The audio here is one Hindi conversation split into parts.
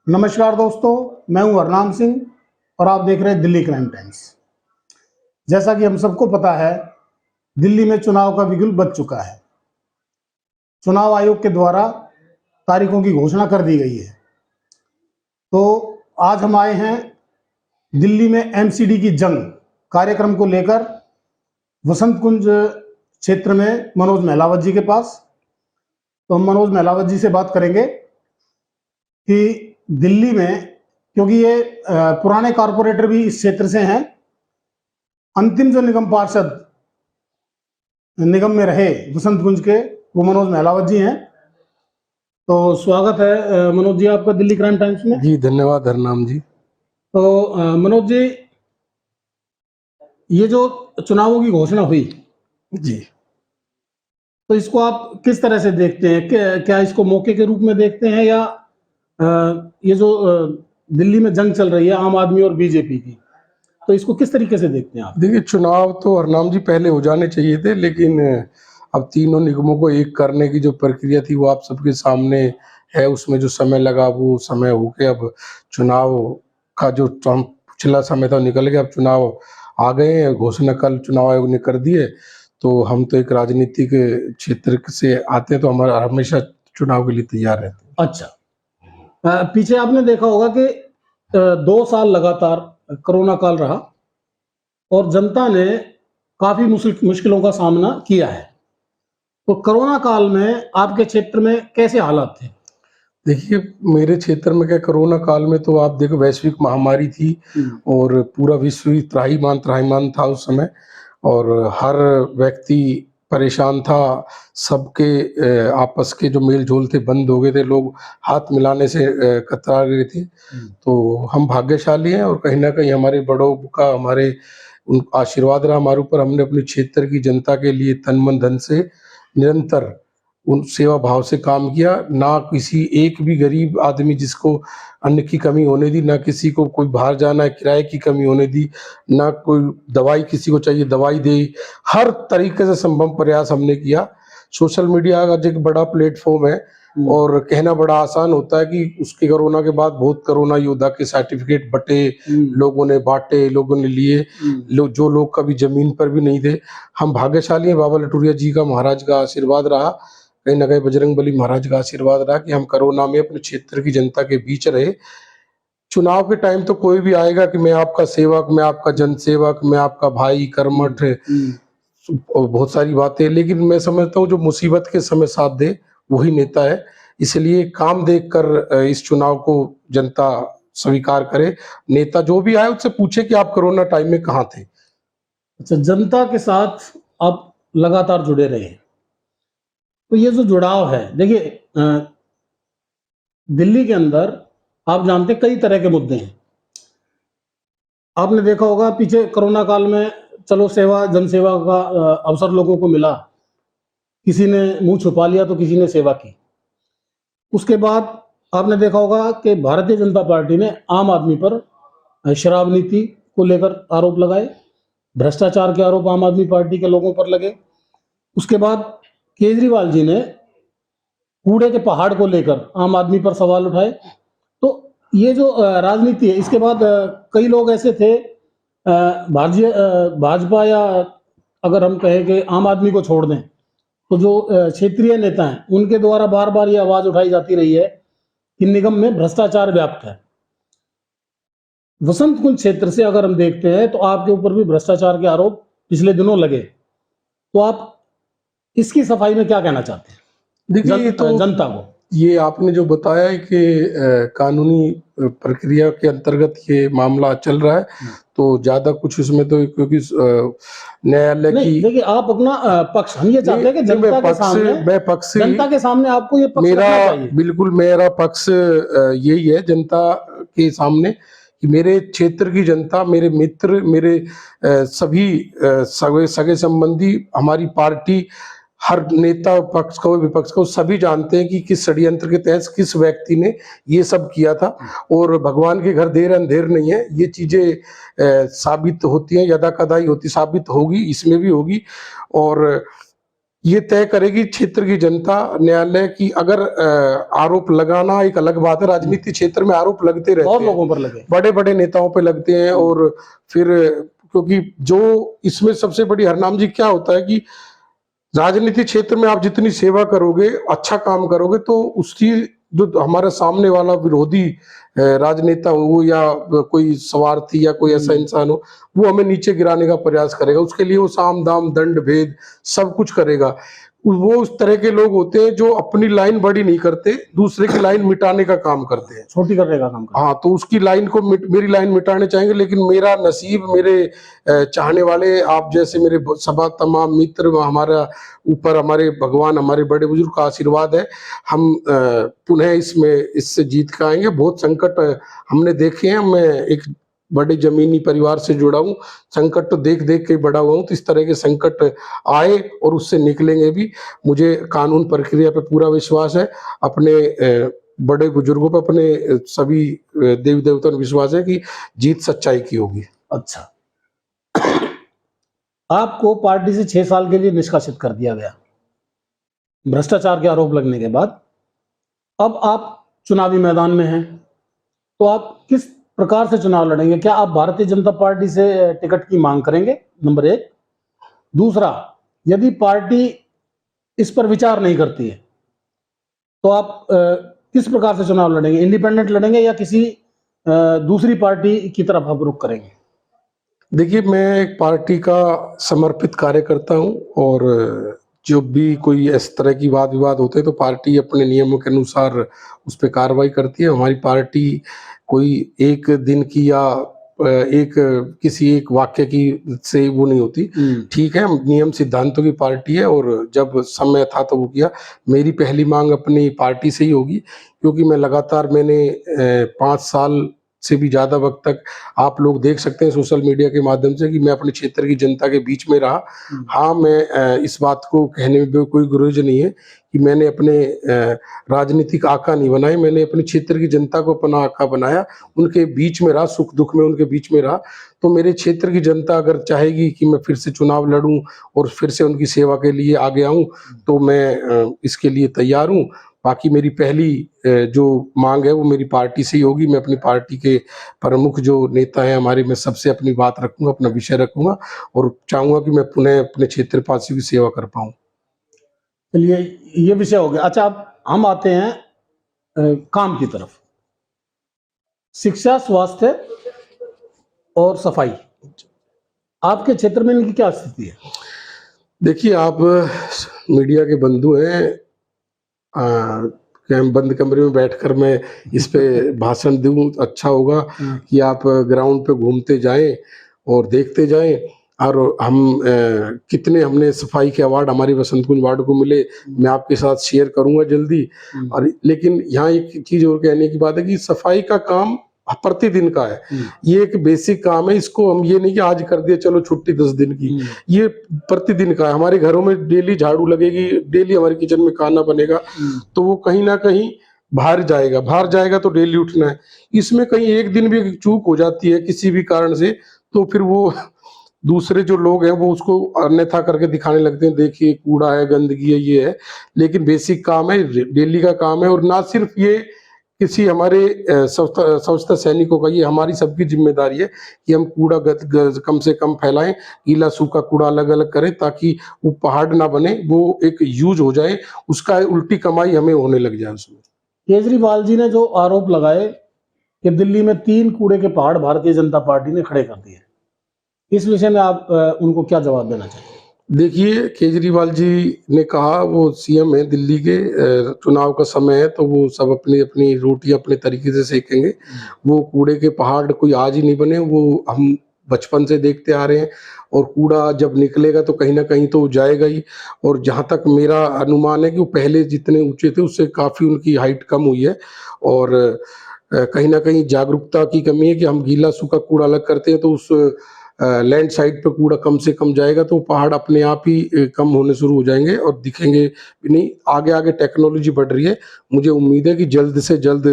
नमस्कार दोस्तों, मैं हूं हरनाम सिंह और आप देख रहे हैं दिल्ली क्राइम टाइम्स। जैसा कि हम सबको पता है, दिल्ली में चुनाव का बिगुल बज चुका है। चुनाव आयोग के द्वारा तारीखों की घोषणा कर दी गई है। तो आज हम आए हैं दिल्ली में एमसीडी की जंग कार्यक्रम को लेकर वसंत कुंज क्षेत्र में मनोज महलावत जी के पास। तो हम मनोज महलावत जी से बात करेंगे कि दिल्ली में, क्योंकि ये पुराने कारपोरेटर भी इस क्षेत्र से हैं, अंतिम जो निगम पार्षद निगम में रहे वसंत कुंज के, वो मनोज महलावत जी हैं। तो स्वागत है मनोज जी आपका दिल्ली क्राइम टाइम्स में। जी धन्यवाद हरनाम जी। तो मनोज जी, ये जो चुनावों की घोषणा हुई जी, तो इसको आप किस तरह से देखते हैं? क्या इसको मौके के रूप में देखते हैं, या ये जो दिल्ली में जंग चल रही है आम आदमी और बीजेपी की, तो इसको किस तरीके से देखते हैं आप? देखिए चुनाव तो हरनाम जी पहले हो जाने चाहिए थे, लेकिन अब तीनों निगमों को एक करने की जो प्रक्रिया थी वो आप सबके सामने है। उसमें जो समय लगा वो समय हो गया। अब चुनाव का जो पिछला समय था निकल गया। अब चुनाव आ गए हैं, घोषणा कल चुनाव आयोग ने कर दी है। तो हम तो एक राजनीतिक क्षेत्र से आते हैं, तो हमारा हमेशा चुनाव के लिए तैयार रहते हैं। अच्छा, पीछे आपने देखा होगा कि 2 साल लगातार कोरोना काल रहा और जनता ने काफी मुश्किलों का सामना किया है। तो कोरोना काल में आपके क्षेत्र में कैसे हालात थे? देखिए मेरे क्षेत्र में क्या, कोरोना काल में तो आप देखो वैश्विक महामारी थी और पूरा विश्व ही त्राहिमाम था उस समय, और हर व्यक्ति परेशान था। सबके आपस के जो मेल जोल थे बंद हो गए थे, लोग हाथ मिलाने से कतरा रहे थे। तो हम भाग्यशाली हैं और कहीं ना कहीं हमारे बड़ों का हमारे उन आशीर्वाद रहा हमारे ऊपर। हमने अपने क्षेत्र की जनता के लिए तन मन धन से निरंतर उन सेवा भाव से काम किया। ना किसी एक भी गरीब आदमी जिसको अन्न की कमी होने दी, ना किसी को कोई बाहर जाना है किराए की कमी होने दी, ना कोई दवाई किसी को चाहिए दवाई दे। हर तरीके से संभव प्रयास हमने किया। सोशल मीडिया का एक बड़ा प्लेटफॉर्म है और कहना बड़ा आसान होता है कि उसके कोरोना के बाद बहुत कोरोना योद्धा के सर्टिफिकेट बटे, लोगों ने बांटे, लोगों ने लिए, जो लोग कभी जमीन पर भी नहीं थे। हम भाग्यशाली हैं, बाबा लटूरिया जी का महाराज का आशीर्वाद रहा, कहीं ना कहीं बजरंगबली महाराज का आशीर्वाद रहा कि हम कोरोना में अपने क्षेत्र की जनता के बीच रहे। चुनाव के टाइम तो कोई भी आएगा कि मैं आपका सेवक, मैं आपका जनसेवक, मैं आपका भाई कर्मठ, बहुत सारी बातें, लेकिन मैं समझता हूँ जो मुसीबत के समय साथ दे वही नेता है। इसलिए काम देखकर इस चुनाव को जनता स्वीकार करे। नेता जो भी आए उससे पूछे कि आप कोरोना टाइम में कहाँ थे। अच्छा, जनता के साथ आप लगातार जुड़े रहे, तो ये जो जुड़ाव है, देखिए दिल्ली के अंदर आप जानते कई तरह के मुद्दे हैं। आपने देखा होगा पीछे कोरोना काल में, चलो सेवा जनसेवा का अवसर लोगों को मिला, किसी ने मुंह छुपा लिया तो किसी ने सेवा की। उसके बाद आपने देखा होगा कि भारतीय जनता पार्टी ने आम आदमी पर शराब नीति को लेकर आरोप लगाए, भ्रष्टाचार के आरोप आम आदमी पार्टी के लोगों पर लगे। उसके बाद केजरीवाल जी ने कूड़े के पहाड़ को लेकर आम आदमी पर सवाल उठाए। तो ये जो राजनीति है, इसके बाद कई लोग ऐसे थे, भाजपा या अगर हम कहें कि आम आदमी को छोड़ दें, तो जो क्षेत्रीय नेता हैं उनके द्वारा बार बार ये आवाज उठाई जाती रही है कि निगम में भ्रष्टाचार व्याप्त है। वसंत कुंज क्षेत्र से अगर हम देखते हैं तो आपके ऊपर भी भ्रष्टाचार के आरोप पिछले दिनों लगे, तो आप इसकी सफाई में क्या कहना चाहते हैं? देखिए तो जनता को ये आपने जो बताया है कि कानूनी प्रक्रिया के अंतर्गत ये मामला चल रहा है, तो ज्यादा कुछ उसमें तो क्योंकि न्यायालय की, देखिए आप अपना पक्ष, हम ये चाहते हैं कि जनता के सामने आपको ये पक्ष रखना चाहिए। बिल्कुल मेरा पक्ष यही है जनता के सामने कि मेरे क्षेत्र की जनता, मेरे मित्र, मेरे सभी सगे संबंधी, हमारी पार्टी, हर नेता पक्ष का विपक्ष का, सभी जानते हैं कि किस षड्यंत्र के तहत किस व्यक्ति ने ये सब किया था। और भगवान के घर देर अंधेर नहीं है, ये चीजें साबित होती हैं, यदा कदा ही होती, साबित होगी, इसमें भी होगी। और ये तय करेगी क्षेत्र की जनता, न्यायालय की। अगर आरोप लगाना एक अलग बात है, राजनीति क्षेत्र में आरोप लगते रहते बहुत हैं, लोगों पर लगे, बड़े बड़े नेताओं पे लगते हैं। और फिर क्योंकि जो इसमें सबसे बड़ी हरनाम जी क्या होता है कि राजनीति क्षेत्र में आप जितनी सेवा करोगे, अच्छा काम करोगे, तो उसकी जो हमारा सामने वाला विरोधी राजनेता हो या कोई स्वार्थी या कोई ऐसा इंसान हो, वो हमें नीचे गिराने का प्रयास करेगा। उसके लिए वो साम दाम दंड भेद सब कुछ करेगा। वो उस तरह के लोग होते हैं जो अपनी लाइन बड़ी नहीं करते, दूसरे की लाइन मिटाने का काम करते हैं, छोटी करने का काम करते हाँ। तो उसकी लाइन को मेरी लाइन मिटाने चाहेंगे, लेकिन मेरा नसीब, मेरे चाहने वाले आप जैसे मेरे सभा तमाम मित्र, हमारा ऊपर हमारे भगवान, हमारे बड़े बुजुर्ग का आशीर्वाद है। हम पुनः इससे जीत के आएंगे। बहुत संकट हमने देखे हैं। मैं एक बड़े जमीनी परिवार से जुड़ा हूँ, संकट तो देख देख के बड़ा हुआ हूँ। तो इस तरह के संकट आए और उससे निकलेंगे भी। मुझे कानून प्रक्रिया पे पूरा विश्वास है, अपने बड़े बुजुर्गों पर, अपने सभी देवी देवताओं पर विश्वास है कि जीत सच्चाई की होगी। अच्छा, आपको पार्टी से 6 साल के लिए निष्कासित कर दिया गया भ्रष्टाचार के आरोप लगने के बाद। अब आप चुनावी मैदान में हैं, तो आप किस प्रकार से चुनाव लड़ेंगे? क्या आप भारतीय जनता पार्टी से टिकट की मांग करेंगे? नंबर 1। दूसरा, यदि पार्टी इस पर विचार नहीं करती है, तो आप किस प्रकार से चुनाव लड़ेंगे? इंडिपेंडेंट लड़ेंगे या किसी दूसरी पार्टी की तरफ आप रुख करेंगे? देखिए, मैं एक पार्टी का समर्पित कार्यकर्ता हूँ, और जो भी कोई इस तरह की वाद विवाद होते हैं तो पार्टी अपने नियमों के अनुसार उस पर कार्रवाई करती है। हमारी पार्टी कोई एक दिन की या एक किसी एक वाक्य की से वो नहीं होती। ठीक है, नियम सिद्धांतों की पार्टी है, और जब समय था तो वो किया। मेरी पहली मांग अपनी पार्टी से ही होगी, क्योंकि मैं लगातार, मैंने 5 साल से भी ज़्यादा वक्त तक आप लोग देख सकते हैं सोशल मीडिया के माध्यम से कि मैं अपने क्षेत्र की जनता के बीच में रहा। हाँ, मैं इस बात को कहने में भी कोई गुरेज नहीं है कि मैंने अपने राजनीतिक आका नहीं बनाए, मैंने अपने क्षेत्र की जनता को अपना आका बनाया, उनके बीच में रहा, सुख दुख में उनके बीच में रहा। तो मेरे क्षेत्र की जनता अगर चाहेगी कि मैं फिर से चुनाव लड़ूं और फिर से उनकी सेवा के लिए आगे आऊं, तो मैं इसके लिए तैयार हूं। बाकी मेरी पहली जो मांग है वो मेरी पार्टी से ही होगी। मैं अपनी पार्टी के प्रमुख जो नेता हैं हमारे, मैं सबसे अपनी बात रखूंगा, अपना विषय रखूंगा, और चाहूंगा कि मैं पुनः अपने क्षेत्रवासियों की सेवा कर पाऊं। चलिए, ये विषय हो गया। अच्छा, अब हम आते हैं काम की तरफ। शिक्षा, स्वास्थ्य और सफाई, आपके क्षेत्र में इनकी क्या स्थिति है? देखिए, आप मीडिया के बंधु हैं, कि हम बंद कमरे में बैठकर मैं इस पे भाषण दूं, अच्छा होगा कि आप ग्राउंड पे घूमते जाएं और देखते जाएं। और हम कितने हमने सफाई के अवार्ड हमारी वसंत कुंज वार्ड को मिले, मैं आपके साथ शेयर करूंगा जल्दी। और लेकिन यहाँ एक चीज और कहने की बात है कि सफाई का काम प्रतिदिन का है, ये एक बेसिक काम है। इसको हम ये नहीं कि आज कर दिया चलो छुट्टी 10 दिन की, ये प्रतिदिन का है। हमारे घरों में डेली झाड़ू लगेगी, डेली हमारे किचन में खाना बनेगा, तो वो कहीं ना कहीं बाहर जाएगा तो डेली उठना है। इसमें कहीं एक दिन भी चूक हो जाती है किसी भी कारण से, तो फिर वो दूसरे जो लोग हैं वो उसको अन्यथा करके दिखाने लगते हैं, देखिए कूड़ा है, गंदगी है, ये है। लेकिन बेसिक काम है, डेली का काम है। और ना सिर्फ ये किसी हमारे स्वच्छता सैनिकों का, ये हमारी सबकी जिम्मेदारी है कि हम कूड़ा कम से कम फैलाएं, गीला सूखा कूड़ा अलग अलग करें, ताकि वो पहाड़ ना बने, वो एक यूज हो जाए, उसका उल्टी कमाई हमें होने लग जाए उसमें। केजरीवाल जी ने जो आरोप लगाए कि दिल्ली में 3 कूड़े के पहाड़ भारतीय जनता पार्टी ने खड़े कर दिए, इस विषय में आप उनको क्या जवाब देना चाहिए? देखिए, केजरीवाल जी ने कहा, वो सीएम है दिल्ली के, चुनाव का समय है तो वो सब अपनी अपनी रोटी अपने तरीके से सेकेंगे। वो कूड़े के पहाड़ कोई आज ही नहीं बने, वो हम बचपन से देखते आ रहे हैं। और कूड़ा जब निकलेगा तो कहीं ना कहीं तो जाएगा ही। और जहाँ तक मेरा अनुमान है कि वो पहले जितने ऊंचे थे उससे काफ़ी उनकी हाइट कम हुई है। और कहीं ना कहीं जागरूकता की कमी है कि हम गीला सूखा कूड़ा अलग करते हैं तो उस लैंड साइड पे कूड़ा कम से कम जाएगा, तो पहाड़ अपने आप ही कम होने शुरू हो जाएंगे और दिखेंगे भी नहीं। आगे आगे टेक्नोलॉजी बढ़ रही है, मुझे उम्मीद है कि जल्द से जल्द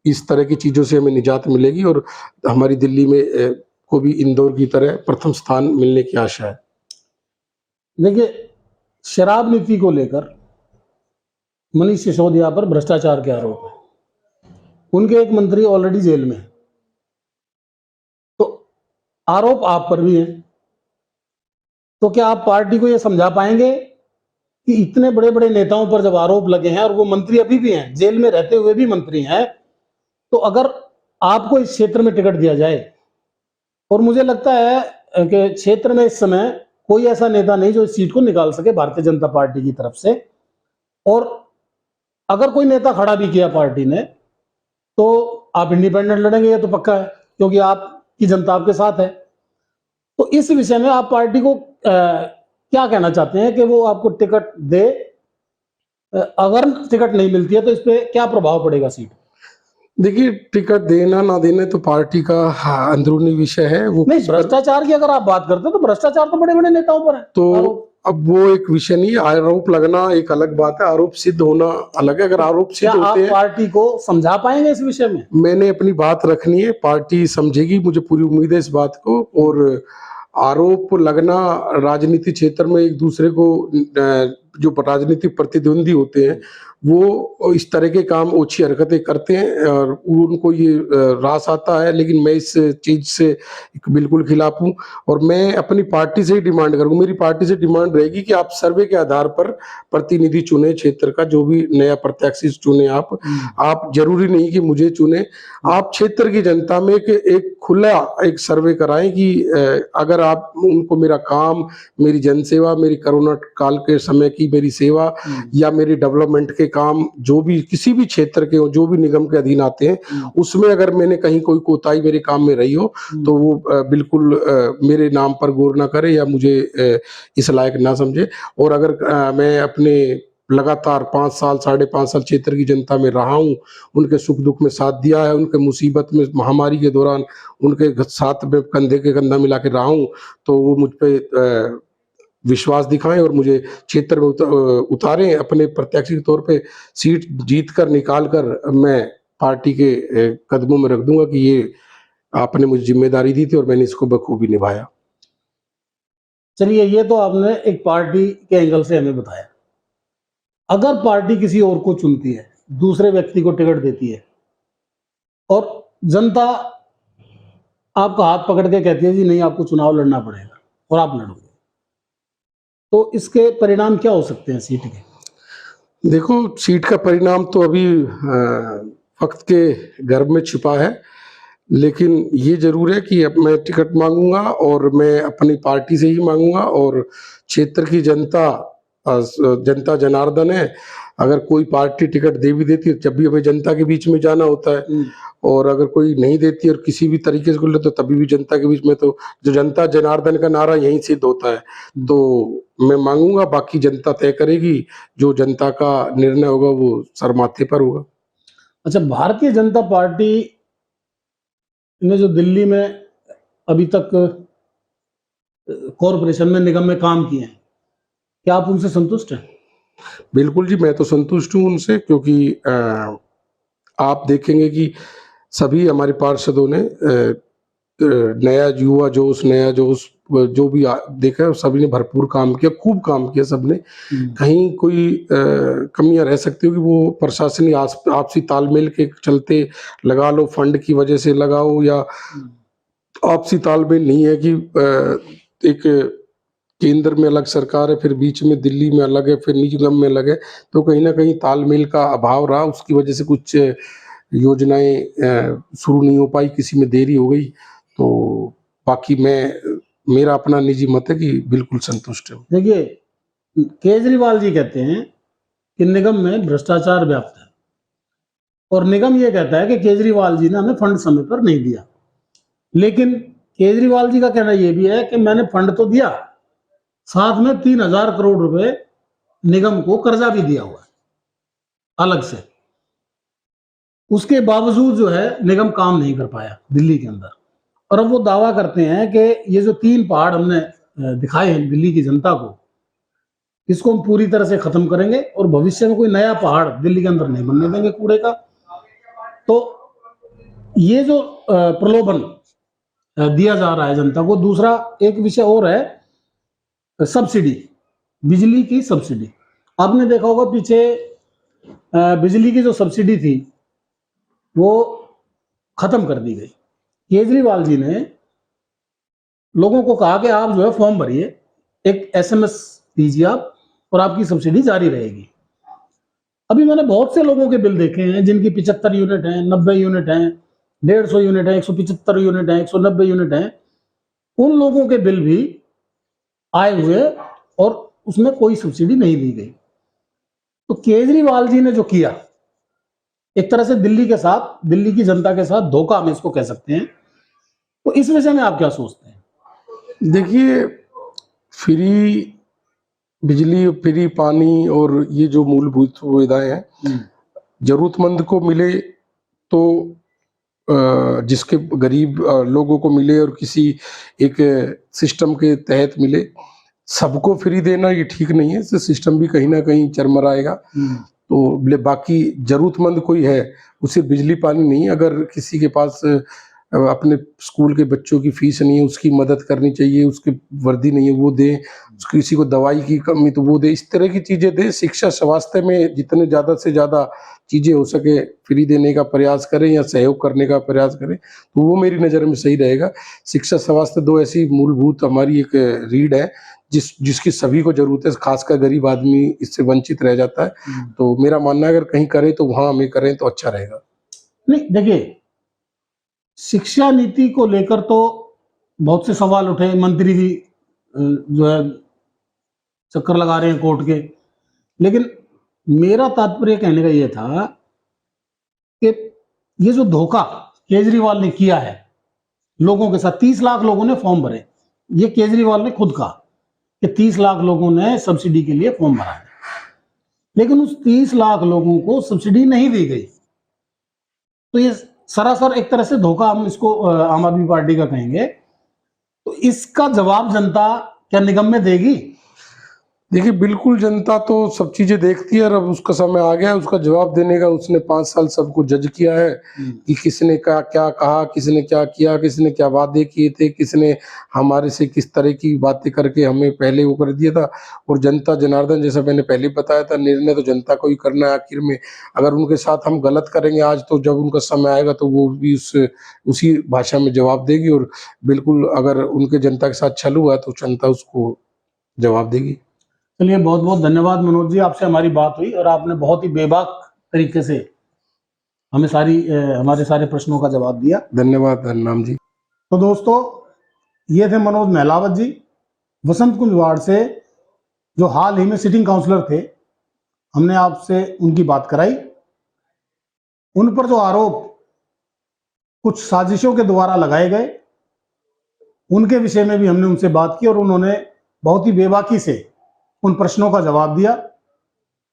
इस तरह की चीज़ों से हमें निजात मिलेगी, और हमारी दिल्ली में को भी इंदौर की तरह प्रथम स्थान मिलने की आशा है। देखिए, शराब नीति को लेकर मनीष सिसोदिया पर भ्रष्टाचार के आरोप है। उनके एक मंत्री ऑलरेडी जेल में है, तो आरोप आप पर भी है। तो क्या आप पार्टी को यह समझा पाएंगे कि इतने बड़े बड़े नेताओं पर जब आरोप लगे हैं और वो मंत्री अभी भी हैं, जेल में रहते हुए भी मंत्री हैं, तो अगर आपको इस क्षेत्र में टिकट दिया जाए, और मुझे लगता है कि क्षेत्र में इस समय कोई ऐसा नेता नहीं जो इस सीट को निकाल सके भारतीय जनता पार्टी की तरफ से, और अगर कोई नेता खड़ा भी किया पार्टी ने तो आप इंडिपेंडेंट लड़ेंगे, ये तो पक्का है, क्योंकि आपकी जनता आपके साथ है। तो इस विषय में आप पार्टी को क्या कहना चाहते हैं कि वो आपको टिकट दे? अगर टिकट नहीं मिलती है तो इस पे क्या प्रभाव पड़ेगा सीट? देखिए, टिकट देना ना देना तो पार्टी का अंदरूनी विषय है। वो नहीं, भ्रष्टाचार की अगर आप बात करते हो तो भ्रष्टाचार तो बड़े बड़े नेताओं पर है। तो अब वो एक विषय नहीं है, आरोप लगना एक अलग बात है, आरोप सिद्ध होना अलग है। अगर आरोप सिद्ध होते हैं, पार्टी को समझा पाएंगे इस विषय में? मैंने अपनी बात रखनी है, पार्टी समझेगी, मुझे पूरी उम्मीद है इस बात को। और आरोप लगना राजनीति क्षेत्र में एक दूसरे को जो राजनीतिक प्रतिद्वंदी होते हैं वो इस तरह के काम, ओछी हरकतें करते हैं और उनको ये रास आता है। लेकिन मैं इस चीज से बिल्कुल खिलाफ हूँ और मैं अपनी पार्टी से ही डिमांड करूंगा, मेरी पार्टी से डिमांड रहेगी कि आप सर्वे के आधार पर प्रतिनिधि चुने, क्षेत्र का जो भी नया प्रत्याशी चुने। आप जरूरी नहीं कि मुझे चुने, आप क्षेत्र की जनता में एक खुला एक सर्वे कराएं कि अगर आप उनको मेरा काम, मेरी जनसेवा, मेरी कोरोना काल के समय की मेरी सेवा या मेरी डेवलपमेंट के काम, जो भी किसी भी क्षेत्र के हो, जो भी निगम के अधीन आते हैं, उसमें अगर मैंने कहीं कोई कोताही मेरे काम में रही हो तो वो बिल्कुल मेरे नाम पर गौर ना करे या मुझे इस लायक ना समझे। और अगर मैं अपने लगातार 5 साल, 5.5 साल क्षेत्र की जनता में रहा हूँ, उनके सुख दुख में साथ दिया है, उनके मुसीबत में, महामारी के दौरान उनके साथ में कंधे के कंधा मिला के रहा हूँ, तो वो मुझ पे विश्वास दिखाएं और मुझे क्षेत्र में उतारें, अपने प्रत्याशी के तौर पे सीट जीत कर निकाल कर मैं पार्टी के कदमों में रख दूंगा कि ये आपने मुझे जिम्मेदारी दी थी और मैंने इसको बखूबी निभाया। चलिए, ये तो आपने एक पार्टी के एंगल से हमें बताया। अगर पार्टी किसी और को चुनती है, दूसरे व्यक्ति को टिकट देती है और जनता आपका हाथ पकड़ के कहती है जी नहीं, आपको चुनाव लड़ना पड़ेगा, और आप लड़ोगे, तो इसके परिणाम क्या हो सकते हैं सीट के? देखो, सीट का परिणाम तो अभी वक्त के गर्भ में छिपा है, लेकिन ये जरूर है कि अब मैं टिकट मांगूंगा और मैं अपनी पार्टी से ही मांगूंगा। और क्षेत्र की जनता जनार्दन है, अगर कोई पार्टी टिकट दे भी देती है, जब भी हमें जनता के बीच में जाना होता है, और अगर कोई नहीं देती और किसी भी तरीके से ले तो तभी भी जनता के बीच में, तो जो जनता जनार्दन का नारा यहीं सिद्ध होता है। तो मैं मांगूंगा, बाकी जनता तय करेगी, जो जनता का निर्णय होगा वो सर माथे पर होगा। अच्छा, भारतीय जनता पार्टी ने जो दिल्ली में अभी तक कॉरपोरेशन में, निगम में काम किए हैं, क्या आप उनसे संतुष्ट हैं? बिल्कुल जी, मैं तो संतुष्ट हूँ उनसे, क्योंकि आप देखेंगे कि सभी हमारे पार्षदों ने नया युवा जोश, नया जोश जो भी देखा, सभी ने भरपूर काम किया, खूब काम किया सबने। कहीं कोई कमियां रह सकती होगी, वो प्रशासनिक आपसी तालमेल के चलते लगा लो, फंड की वजह से लगाओ, या आपसी तालमेल नहीं है कि एक केंद्र में अलग सरकार है, फिर बीच में दिल्ली में अलग है, फिर निगम में अलग है, तो कहीं ना कहीं तालमेल का अभाव रहा, उसकी वजह से कुछ योजनाएं शुरू नहीं हो पाई, किसी में देरी हो गई। तो बाकी मेरा अपना निजी मत है कि बिल्कुल संतुष्ट है। देखिए, केजरीवाल जी कहते हैं कि निगम में भ्रष्टाचार व्याप्त है, और निगम ये कहता है कि केजरीवाल जी ने हमें फंड समय पर नहीं दिया। लेकिन केजरीवाल जी का कहना यह भी है कि मैंने फंड तो दिया, साथ में 3,000 करोड़ रुपए निगम को कर्जा भी दिया हुआ है अलग से। उसके बावजूद जो है निगम काम नहीं कर पाया दिल्ली के अंदर। और अब वो दावा करते हैं कि ये जो 3 पहाड़ हमने दिखाए हैं दिल्ली की जनता को, इसको हम पूरी तरह से खत्म करेंगे और भविष्य में कोई नया पहाड़ दिल्ली के अंदर नहीं बनने देंगे कूड़े का। तो ये जो प्रलोभन दिया जा रहा है जनता को। दूसरा एक विषय और है, सब्सिडी। बिजली की सब्सिडी। आपने देखा होगा पीछे बिजली की जो सब्सिडी थी वो खत्म कर दी गई। केजरीवाल जी ने लोगों को कहा कि आप जो है फॉर्म भरिए, एक एसएमएस दीजिए आप, और आपकी सब्सिडी जारी रहेगी। अभी मैंने बहुत से लोगों के बिल देखे हैं जिनकी 75 यूनिट हैं, 90 यूनिट हैं, 150 यूनिट है, 175 यूनिट है, 190 यूनिट है। उन लोगों के बिल भी आए हुए और उसमें कोई सब्सिडी नहीं दी गई। तो केजरीवाल जी ने जो किया, एक तरह से दिल्ली के साथ, दिल्ली की जनता के साथ धोखा हम इसको कह सकते हैं। तो इस विषय में आप क्या सोचते हैं? देखिए, फ्री बिजली, फ्री पानी और ये जो मूलभूत सुविधाएं हैं, जरूरतमंद को मिले तो जिसके गरीब लोगों को मिले और किसी एक सिस्टम के तहत मिले। सबको फ्री देना ये ठीक नहीं है, इससे सिस्टम भी कहीं ना कहीं चरमराएगा। तो बाकी जरूरतमंद कोई है, उसे बिजली पानी नहीं, अगर किसी के पास अपने स्कूल के बच्चों की फीस नहीं है उसकी मदद करनी चाहिए, उसकी वर्दी नहीं है वो दे, किसी को दवाई की कमी तो वो दे, इस तरह की चीजें दे। शिक्षा स्वास्थ्य में जितने ज़्यादा से ज़्यादा चीजें हो सके फ्री देने का प्रयास करें या सहयोग करने का प्रयास करें, तो वो मेरी नज़र में सही रहेगा। शिक्षा स्वास्थ्य दो ऐसी मूलभूत हमारी एक रीढ़ है जिसकी सभी को जरूरत है, खासकर गरीब आदमी इससे वंचित रह जाता है। तो मेरा मानना है अगर कहीं करें तो वहां हमें करें तो अच्छा रहेगा। नहीं, देखिए, शिक्षा नीति को लेकर तो बहुत से सवाल उठे, मंत्री भी जो है चक्कर लगा रहे हैं कोर्ट के। लेकिन मेरा तात्पर्य कहने का यह था कि ये जो धोखा केजरीवाल ने किया है लोगों के साथ, 30 लाख लोगों ने फॉर्म भरे, ये केजरीवाल ने खुद कहा कि 30 लाख लोगों ने सब्सिडी के लिए फॉर्म भरा है, लेकिन उस 30 लाख लोगों को सब्सिडी नहीं दी गई। तो ये सरासर एक तरह से धोखा हम इसको आम आदमी पार्टी का कहेंगे। तो इसका जवाब जनता क्या निगम में देगी? देखिए, बिल्कुल जनता तो सब चीजें देखती है और अब उसका समय आ गया है उसका जवाब देने का। उसने 5 साल सबको जज किया है कि किसने क्या क्या कहा, किसने क्या किया, किसने क्या वादे किए थे, किसने हमारे से किस तरह की बातें करके हमें पहले वो कर दिया था। और जनता जनार्दन, जैसा मैंने पहले बताया था, निर्णय तो जनता को ही करना है आखिर में। अगर उनके साथ हम गलत करेंगे आज, तो जब उनका समय आएगा तो वो भी उसी भाषा में जवाब देगी। और बिल्कुल अगर उनके जनता के साथ छल हुआ है तो जनता उसको जवाब देगी। चलिए, बहुत बहुत धन्यवाद मनोज जी, आपसे हमारी बात हुई और आपने बहुत ही बेबाक तरीके से हमें हमारे सारे प्रश्नों का जवाब दिया। धन्यवाद हरनाम जी। तो दोस्तों, ये थे मनोज महलावत जी, वसंत कुंज वार्ड से, जो हाल ही में सिटिंग काउंसलर थे। हमने आपसे उनकी बात कराई। उन पर जो आरोप कुछ साजिशों के द्वारा लगाए गए, उनके विषय में भी हमने उनसे बात की और उन्होंने बहुत ही बेबाकी से उन प्रश्नों का जवाब दिया।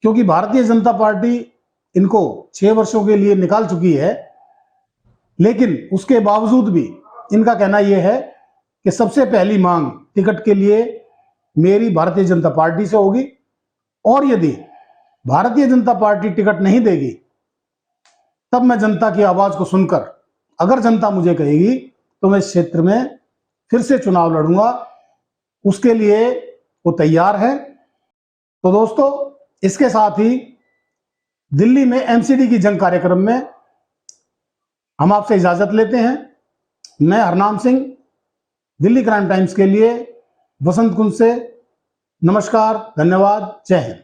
क्योंकि भारतीय जनता पार्टी इनको 6 वर्षों के लिए निकाल चुकी है, लेकिन उसके बावजूद भी इनका कहना यह है कि सबसे पहली मांग टिकट के लिए मेरी भारतीय जनता पार्टी से होगी, और यदि भारतीय जनता पार्टी टिकट नहीं देगी तब मैं जनता की आवाज को सुनकर, अगर जनता मुझे कहेगी तो मैं इस क्षेत्र में फिर से चुनाव लड़ूंगा। उसके लिए वो तैयार है। तो दोस्तों, इसके साथ ही दिल्ली में एमसीडी की जंग कार्यक्रम में हम आपसे इजाजत लेते हैं। मैं हरनाम सिंह, दिल्ली क्राइम टाइम्स के लिए वसंत कुंज से। नमस्कार, धन्यवाद, जय हिंद।